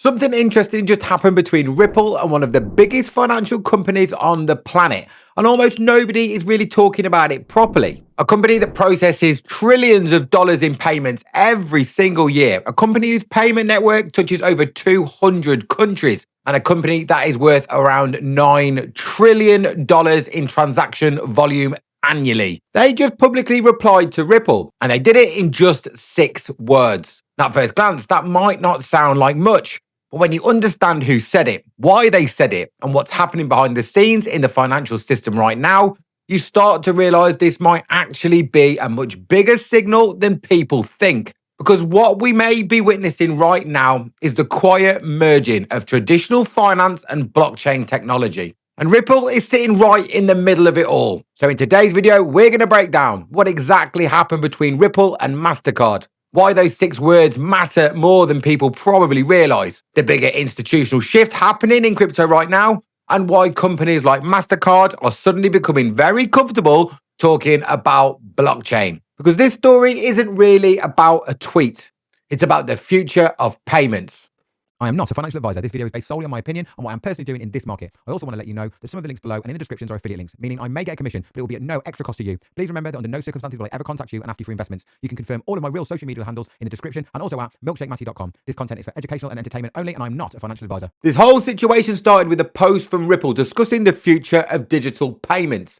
Something interesting just happened between Ripple and one of the biggest financial companies on the planet, and almost nobody is really talking about it properly. A company that processes trillions of dollars in payments every single year, a company whose payment network touches over 200 countries, and a company that is worth around $9 trillion in transaction volume annually. They just publicly replied to Ripple, and they did it in just 6 words. Now, at first glance, that might not sound like much, but when you understand who said it, why they said it, and what's happening behind the scenes in the financial system right now, you start to realize this might actually be a much bigger signal than people think. Because what we may be witnessing right now is the quiet merging of traditional finance and blockchain technology. And Ripple is sitting right in the middle of it all. So in today's video, we're going to break down what exactly happened between Ripple and Mastercard, why those 6 words matter more than people probably realize, the bigger institutional shift happening in crypto right now, and why companies like Mastercard are suddenly becoming very comfortable talking about blockchain. Because this story isn't really about a tweet. It's about the future of payments. I am not a financial advisor. This video is based solely on my opinion on what I'm personally doing in this market. I also want to let you know that some of the links below and in the descriptions are affiliate links, meaning I may get a commission, but it will be at no extra cost to you. Please remember that under no circumstances will I ever contact you and ask you for investments. You can confirm all of my real social media handles in the description and also at MILKSHAKEMATTY.com. This content is for educational and entertainment only, and I'm not a financial advisor. This whole situation started with a post from Ripple discussing the future of digital payments.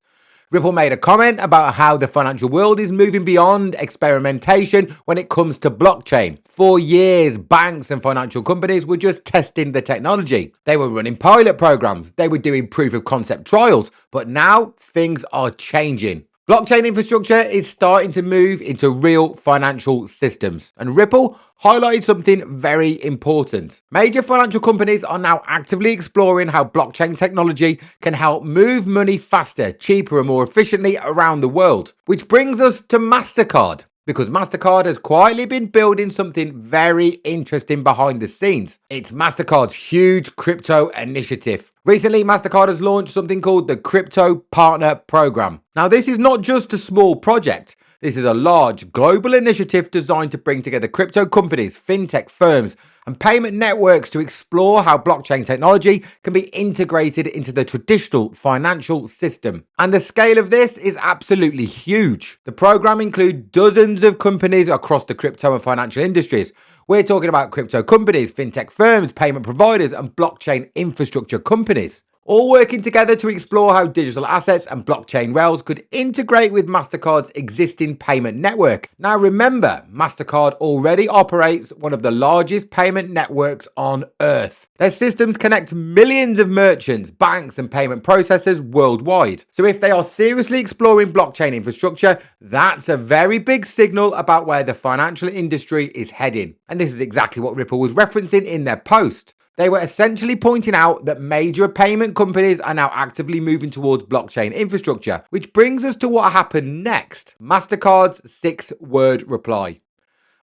Ripple made a comment about how the financial world is moving beyond experimentation when it comes to blockchain. For years, banks and financial companies were just testing the technology. They were running pilot programs. They were doing proof of concept trials. But now things are changing. Blockchain infrastructure is starting to move into real financial systems. And Ripple highlighted something very important. Major financial companies are now actively exploring how blockchain technology can help move money faster, cheaper, and more efficiently around the world. Which brings us to Mastercard. Because Mastercard has quietly been building something very interesting behind the scenes. It's Mastercard's huge crypto initiative. Recently, Mastercard has launched something called the Crypto Partner Program. Now, this is not just a small project. This is a large global initiative designed to bring together crypto companies, fintech firms, and payment networks to explore how blockchain technology can be integrated into the traditional financial system. And the scale of this is absolutely huge. The program includes dozens of companies across the crypto and financial industries. We're talking about crypto companies, fintech firms, payment providers, and blockchain infrastructure companies, all working together to explore how digital assets and blockchain rails could integrate with Mastercard's existing payment network. Now remember, Mastercard already operates one of the largest payment networks on Earth. Their systems connect millions of merchants, banks, and payment processors worldwide. So if they are seriously exploring blockchain infrastructure, that's a very big signal about where the financial industry is heading. And this is exactly what Ripple was referencing in their post. They were essentially pointing out that major payment companies are now actively moving towards blockchain infrastructure, which brings us to what happened next. Mastercard's 6-word reply.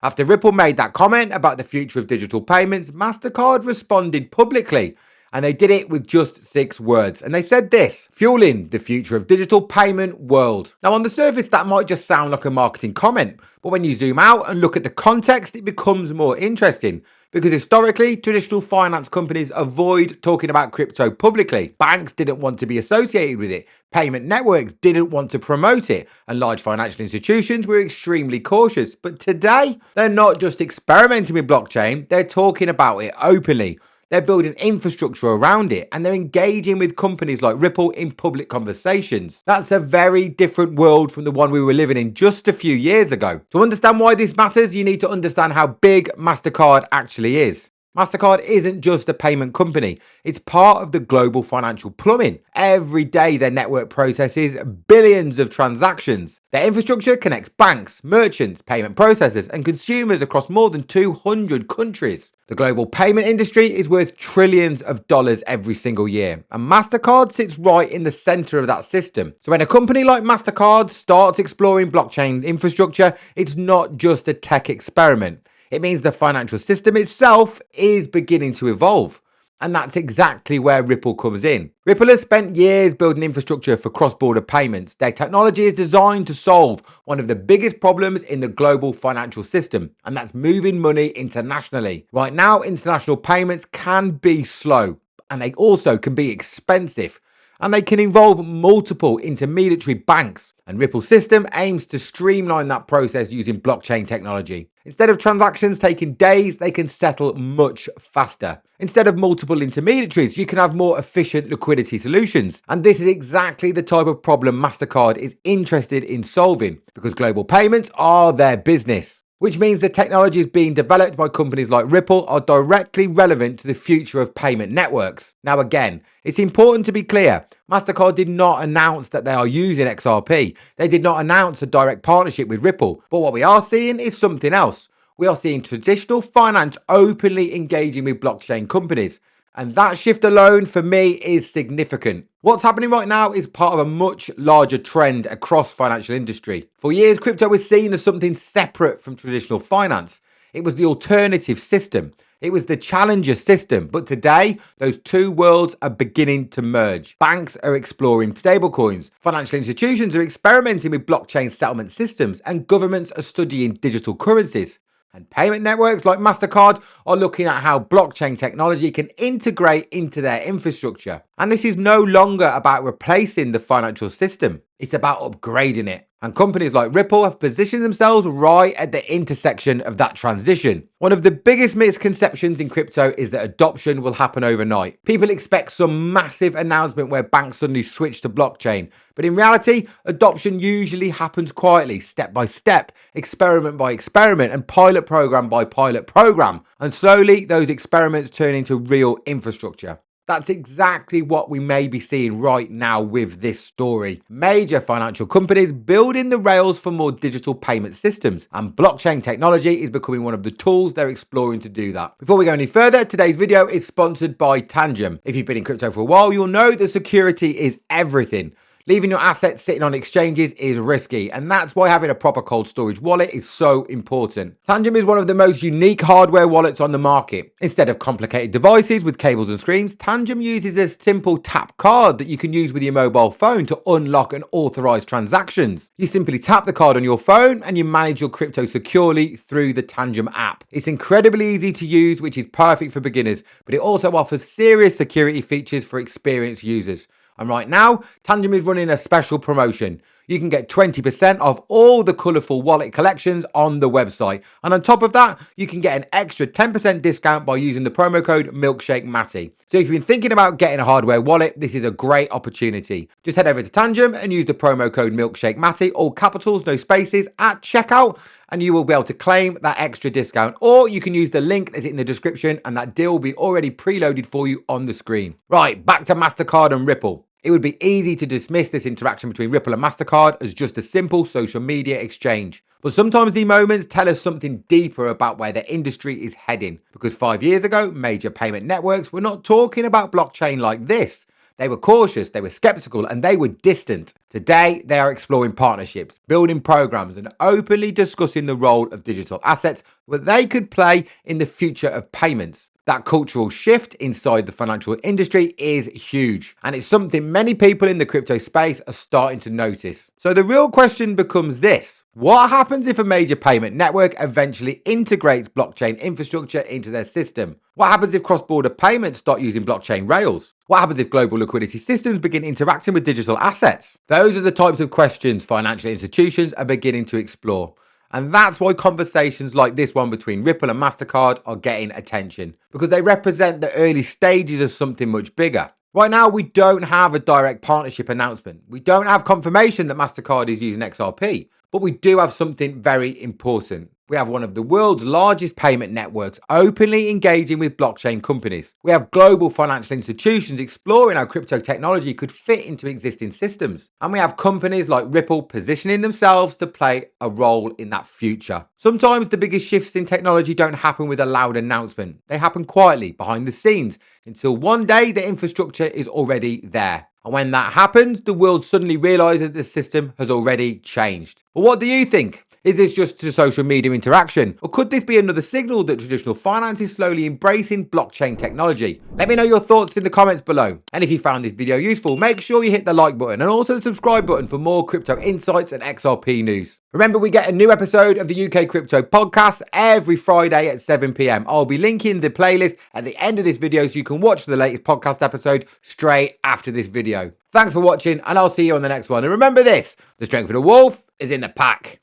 After Ripple made that comment about the future of digital payments, Mastercard responded publicly, and they did it with just 6 words. And they said this: fueling the future of digital payment world. Now, on the surface, that might just sound like a marketing comment, but when you zoom out and look at the context, it becomes more interesting. Because historically, traditional finance companies avoid talking about crypto publicly. Banks didn't want to be associated with it. Payment networks didn't want to promote it. And large financial institutions were extremely cautious. But today, they're not just experimenting with blockchain, they're talking about it openly. They're building infrastructure around it, and they're engaging with companies like Ripple in public conversations. That's a very different world from the one we were living in just a few years ago. To understand why this matters, you need to understand how big Mastercard actually is. Mastercard isn't just a payment company. It's part of the global financial plumbing. Every day, their network processes billions of transactions. Their infrastructure connects banks, merchants, payment processors, and consumers across more than 200 countries. The global payment industry is worth trillions of dollars every single year, and Mastercard sits right in the center of that system. So when a company like Mastercard starts exploring blockchain infrastructure, it's not just a tech experiment. It means the financial system itself is beginning to evolve. And that's exactly where Ripple comes in. Ripple has spent years building infrastructure for cross-border payments. Their technology is designed to solve one of the biggest problems in the global financial system, and that's moving money internationally. Right now, international payments can be slow, and they also can be expensive, and they can involve multiple intermediary banks. And Ripple's system aims to streamline that process using blockchain technology. Instead of transactions taking days, they can settle much faster. Instead of multiple intermediaries, you can have more efficient liquidity solutions. And this is exactly the type of problem MasterCard is interested in solving, because global payments are their business. Which means the technologies being developed by companies like Ripple are directly relevant to the future of payment networks. Now again, it's important to be clear, MasterCard did not announce that they are using XRP. They did not announce a direct partnership with Ripple. But what we are seeing is something else. We are seeing traditional finance openly engaging with blockchain companies. And that shift alone, for me, is significant. What's happening right now is part of a much larger trend across financial industry. For years, crypto was seen as something separate from traditional finance. It was the alternative system. It was the challenger system. But today, those two worlds are beginning to merge. Banks are exploring stablecoins. Financial institutions are experimenting with blockchain settlement systems. And governments are studying digital currencies. And payment networks like MasterCard are looking at how blockchain technology can integrate into their infrastructure. And this is no longer about replacing the financial system. It's about upgrading it. And companies like Ripple have positioned themselves right at the intersection of that transition. One of the biggest misconceptions in crypto is that adoption will happen overnight. People expect some massive announcement where banks suddenly switch to blockchain. But in reality, adoption usually happens quietly, step by step, experiment by experiment, and pilot program by pilot program. And slowly, those experiments turn into real infrastructure. That's exactly what we may be seeing right now with this story. Major financial companies building the rails for more digital payment systems, and blockchain technology is becoming one of the tools they're exploring to do that. Before we go any further, today's video is sponsored by Tangem. If you've been in crypto for a while, you'll know that security is everything. Leaving your assets sitting on exchanges is risky, and that's why having a proper cold storage wallet is so important. Tangem is one of the most unique hardware wallets on the market. Instead of complicated devices with cables and screens, Tangem uses a simple tap card that you can use with your mobile phone to unlock and authorize transactions. You simply tap the card on your phone and you manage your crypto securely through the Tangem app. It's incredibly easy to use, which is perfect for beginners, but it also offers serious security features for experienced users. And right now, Tangem is running a special promotion. You can get 20% off all the colourful wallet collections on the website. And on top of that, you can get an extra 10% discount by using the promo code MILKSHAKEMATTY. So if you've been thinking about getting a hardware wallet, this is a great opportunity. Just head over to Tangem and use the promo code MILKSHAKEMATTY, all capitals, no spaces, at checkout, and you will be able to claim that extra discount. Or you can use the link that's in the description, and that deal will be already preloaded for you on the screen. Right, back to MasterCard and Ripple. It would be easy to dismiss this interaction between Ripple and MasterCard as just a simple social media exchange. But sometimes these moments tell us something deeper about where the industry is heading. Because 5 years ago, major payment networks were not talking about blockchain like this. They were cautious, they were skeptical, and they were distant. Today, they are exploring partnerships, building programs, and openly discussing the role of digital assets that they could play in the future of payments. That cultural shift inside the financial industry is huge, and it's something many people in the crypto space are starting to notice. So the real question becomes this: what happens if a major payment network eventually integrates blockchain infrastructure into their system? What happens if cross-border payments start using blockchain rails? What happens if global liquidity systems begin interacting with digital assets? Those are the types of questions financial institutions are beginning to explore. And that's why conversations like this one between Ripple and MasterCard are getting attention, because they represent the early stages of something much bigger. Right now, we don't have a direct partnership announcement. We don't have confirmation that MasterCard is using XRP, but we do have something very important. We have one of the world's largest payment networks openly engaging with blockchain companies. We have global financial institutions exploring how crypto technology could fit into existing systems. And we have companies like Ripple positioning themselves to play a role in that future. Sometimes the biggest shifts in technology don't happen with a loud announcement. They happen quietly, behind the scenes, until one day the infrastructure is already there. And when that happens, the world suddenly realizes that the system has already changed. But what do you think? Is this just a social media interaction? Or could this be another signal that traditional finance is slowly embracing blockchain technology? Let me know your thoughts in the comments below. And if you found this video useful, make sure you hit the like button and also the subscribe button for more crypto insights and XRP news. Remember, we get a new episode of the UK Crypto Podcast every Friday at 7 p.m. I'll be linking the playlist at the end of this video so you can watch the latest podcast episode straight after this video. Thanks for watching, and I'll see you on the next one. And remember this, the strength of the wolf is in the pack.